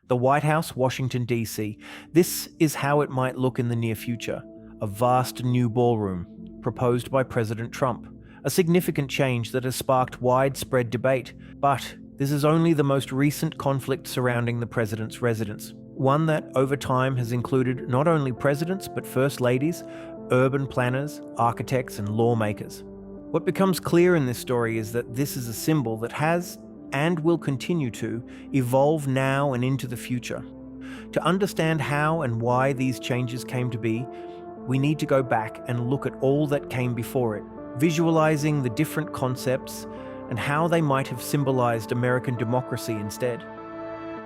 The White House, Washington, D.C. This is how it might look in the near future. A vast new ballroom, proposed by President Trump. A significant change that has sparked widespread debate. But this is only the most recent conflict surrounding the president's residence. One that, over time, has included not only presidents, but first ladies, urban planners, architects, and lawmakers. What becomes clear in this story is that this is a symbol that has, and will continue to, evolve now and into the future. To understand how and why these changes came to be, we need to go back and look at all that came before it, visualizing the different concepts and how they might have symbolized American democracy instead.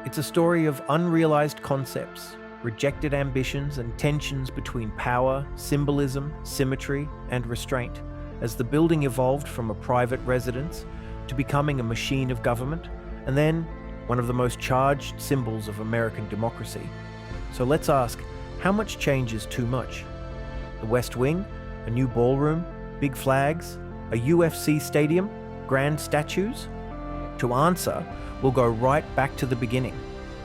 It's a story of unrealized concepts, rejected ambitions, and tensions between power, symbolism, symmetry, and restraint, as the building evolved from a private residence to becoming a machine of government, and then one of the most charged symbols of American democracy. So let's ask, how much change is too much? The West Wing? A new ballroom? Big flags? A UFC stadium? Grand statues? To answer, we'll go right back to the beginning.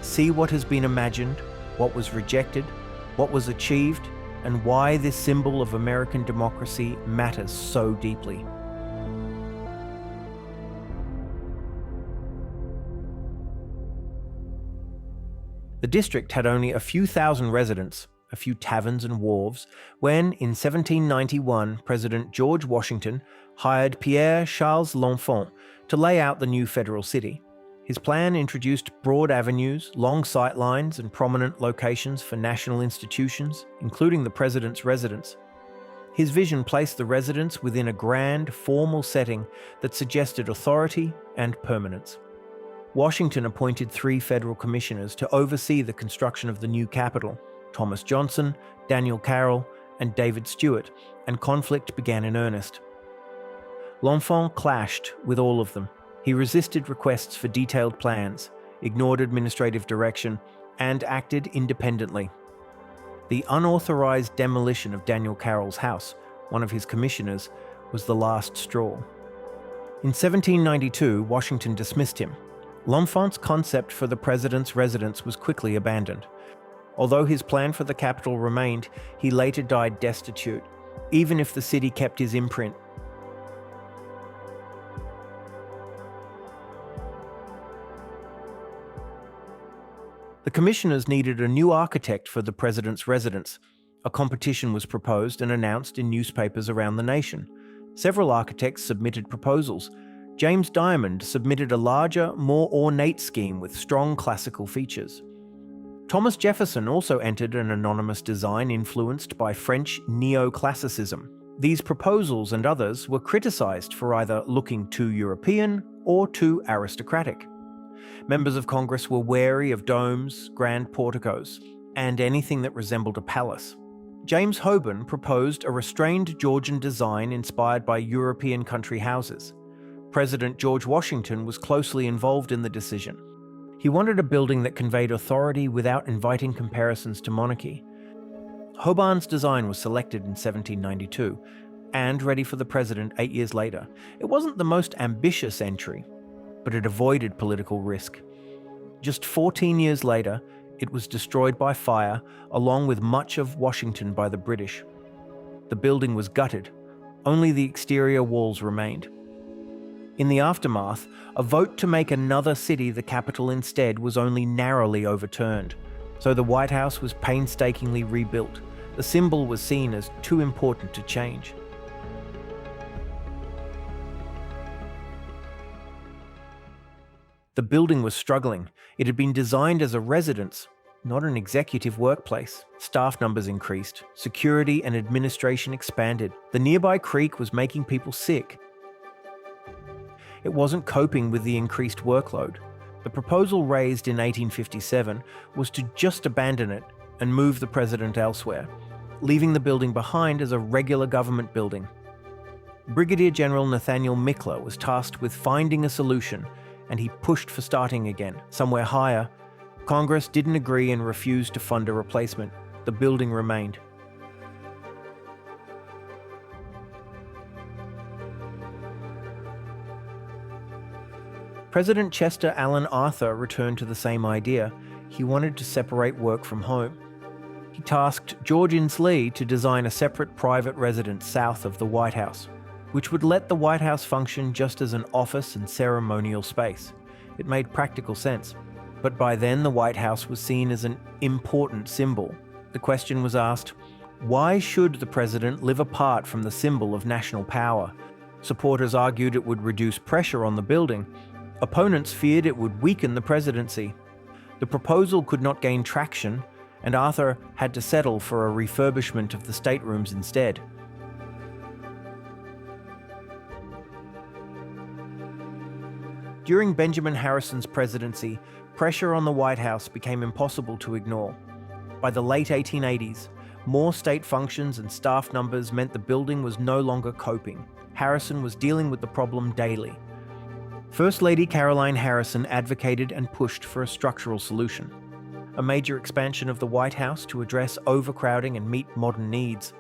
See what has been imagined, what was rejected, what was achieved, and why this symbol of American democracy matters so deeply. The district had only a few thousand residents, a few taverns and wharves, when, in 1791, President George Washington hired Pierre Charles L'Enfant to lay out the new federal city. His plan introduced broad avenues, long sight lines, and prominent locations for national institutions, including the president's residence. His vision placed the residence within a grand, formal setting that suggested authority and permanence. Washington appointed 3 federal commissioners to oversee the construction of the new capital: Thomas Johnson, Daniel Carroll, and David Stewart, and conflict began in earnest. L'Enfant clashed with all of them. He resisted requests for detailed plans, ignored administrative direction, and acted independently. The unauthorized demolition of Daniel Carroll's house, one of his commissioners, was the last straw. In 1792, Washington dismissed him. L'Enfant's concept for the president's residence was quickly abandoned. Although his plan for the capital remained, he later died destitute, even if the city kept his imprint. The commissioners needed a new architect for the president's residence. A competition was proposed and announced in newspapers around the nation. Several architects submitted proposals. James Diamond submitted a larger, more ornate scheme with strong classical features. Thomas Jefferson also entered an anonymous design influenced by French neoclassicism. These proposals and others were criticized for either looking too European or too aristocratic. Members of Congress were wary of domes, grand porticos, and anything that resembled a palace. James Holborn proposed a restrained Georgian design inspired by European country houses. President George Washington was closely involved in the decision. He wanted a building that conveyed authority without inviting comparisons to monarchy. Holborn's design was selected in 1792 and ready for the president 8 years later. It wasn't the most ambitious entry, but it avoided political risk. Just 14 years later, it was destroyed by fire, along with much of Washington by the British. The building was gutted. Only the exterior walls remained. In the aftermath, a vote to make another city the capital instead was only narrowly overturned, so the White House was painstakingly rebuilt. The symbol was seen as too important to change. The building was struggling. It had been designed as a residence, not an executive workplace. Staff numbers increased, security and administration expanded. The nearby creek was making people sick. It wasn't coping with the increased workload. The proposal raised in 1857 was to just abandon it and move the president elsewhere, leaving the building behind as a regular government building. Brigadier General Nathaniel Mickler was tasked with finding a solution, and he pushed for starting again, somewhere higher. Congress didn't agree and refused to fund a replacement. The building remained. President Chester Alan Arthur returned to the same idea. he wanted to separate work from home. He tasked George Inslee to design a separate private residence south of the White House, which would let the White House function just as an office and ceremonial space. It made practical sense. But by then, the White House was seen as an important symbol. The question was asked, why should the president live apart from the symbol of national power? Supporters argued it would reduce pressure on the building. Opponents feared it would weaken the presidency. The proposal could not gain traction, and Arthur had to settle for a refurbishment of the staterooms instead. During Benjamin Harrison's presidency, pressure on the White House became impossible to ignore. By the late 1880s, more state functions and staff numbers meant the building was no longer coping. Harrison was dealing with the problem daily. First Lady Caroline Harrison advocated and pushed for a structural solution. A major expansion of the White House to address overcrowding and meet modern needs.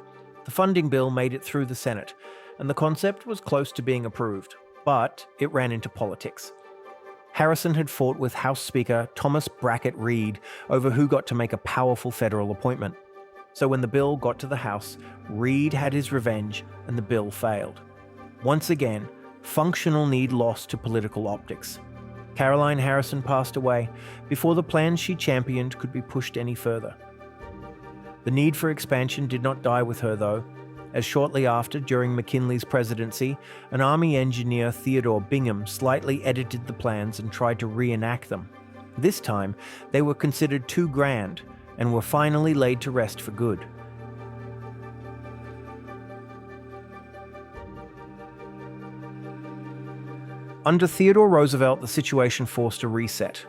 The funding bill made it through the Senate, and the concept was close to being approved, but it ran into politics. Harrison had fought with House Speaker Thomas Brackett Reed over who got to make a powerful federal appointment. So when the bill got to the House, Reed had his revenge and the bill failed. Once again, functional need lost to political optics. Caroline Harrison passed away before the plans she championed could be pushed any further. The need for expansion did not die with her, though, as shortly after, during McKinley's presidency, an Army engineer, Theodore Bingham, slightly edited the plans and tried to reenact them. This time, they were considered too grand and were finally laid to rest for good. Under Theodore Roosevelt, the situation forced a reset.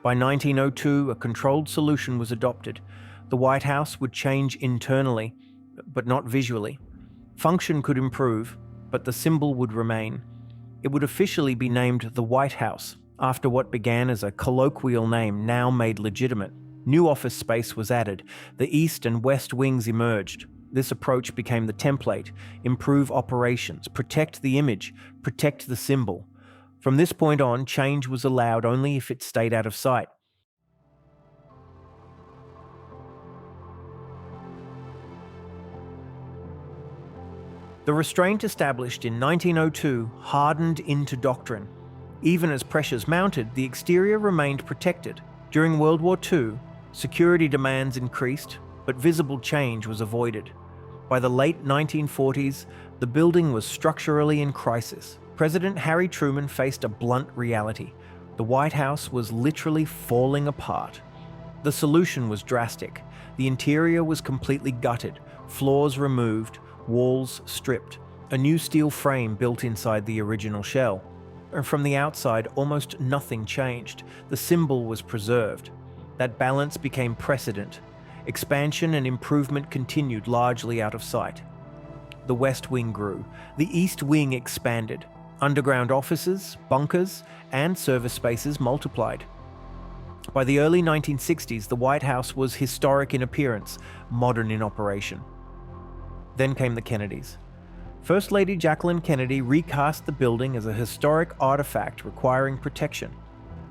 By 1902, a controlled solution was adopted. The White House would change internally, but not visually. Function could improve, but the symbol would remain. It would officially be named the White House, after what began as a colloquial name now made legitimate. New office space was added. The East and West wings emerged. This approach became the template: improve operations, protect the image, protect the symbol. From this point on, change was allowed only if it stayed out of sight. The restraint established in 1902 hardened into doctrine. Even as pressures mounted, the exterior remained protected. During World War II, security demands increased, but visible change was avoided. By the late 1940s, the building was structurally in crisis. President Harry Truman faced a blunt reality. The White House was literally falling apart. The solution was drastic. The interior was completely gutted, floors removed, walls stripped, a new steel frame built inside the original shell. And from the outside, almost nothing changed. The symbol was preserved. That balance became precedent. Expansion and improvement continued largely out of sight. The West Wing grew. The East Wing expanded. Underground offices, bunkers, and service spaces multiplied. By the early 1960s, the White House was historic in appearance, modern in operation. Then came the Kennedys. First Lady Jacqueline Kennedy recast the building as a historic artifact requiring protection.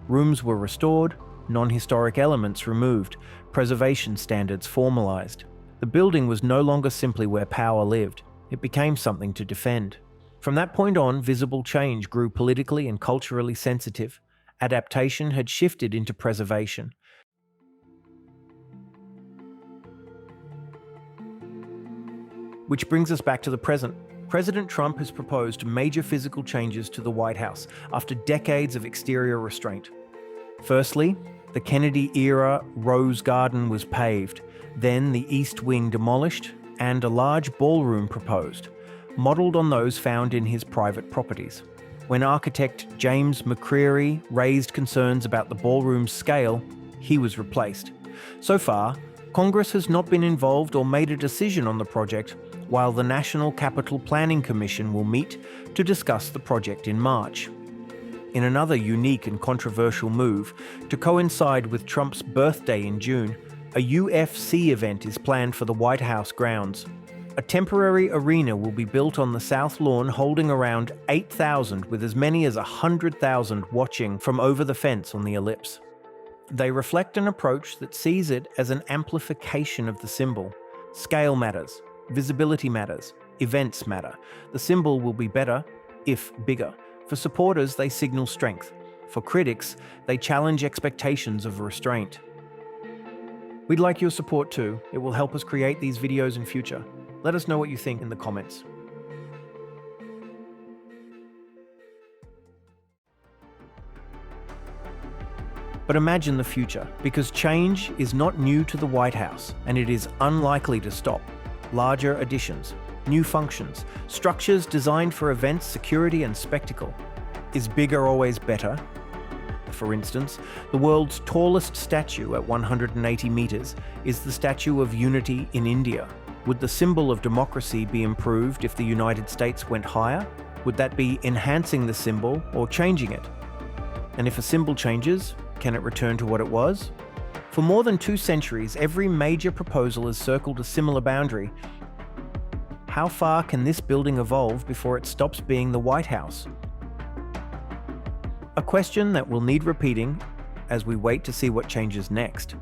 Rooms were restored, non-historic elements removed, preservation standards formalized. The building was no longer simply where power lived. It became something to defend. From that point on, visible change grew politically and culturally sensitive. Adaptation had shifted into preservation. Which brings us back to the present. President Trump has proposed major physical changes to the White House after decades of exterior restraint. Firstly, the Kennedy-era Rose Garden was paved, then the East Wing demolished, and a large ballroom proposed, modeled on those found in his private properties. When architect James McCreary raised concerns about the ballroom's scale, he was replaced. So far, Congress has not been involved or made a decision on the project, while the National Capital Planning Commission will meet to discuss the project in March. In another unique and controversial move, to coincide with Trump's birthday in June, a UFC event is planned for the White House grounds. A temporary arena will be built on the South Lawn, holding around 8,000, with as many as 100,000 watching from over the fence on the ellipse. They reflect an approach that sees it as an amplification of the symbol. Scale matters, visibility matters, events matter. The symbol will be better if bigger. For supporters, they signal strength. For critics, they challenge expectations of restraint. We'd like your support too. It will help us create these videos in future. Let us know what you think in the comments. But imagine the future, because change is not new to the White House, and it is unlikely to stop. Larger additions, new functions, structures designed for events, security, and spectacle. Is bigger always better? For instance, the world's tallest statue at 180 meters is the Statue of Unity in India. Would the symbol of democracy be improved if the United States went higher? Would that be enhancing the symbol or changing it? And if a symbol changes, can it return to what it was? For more than 2 centuries, every major proposal has circled a similar boundary. How far can this building evolve before it stops being the White House? A question that will need repeating as we wait to see what changes next.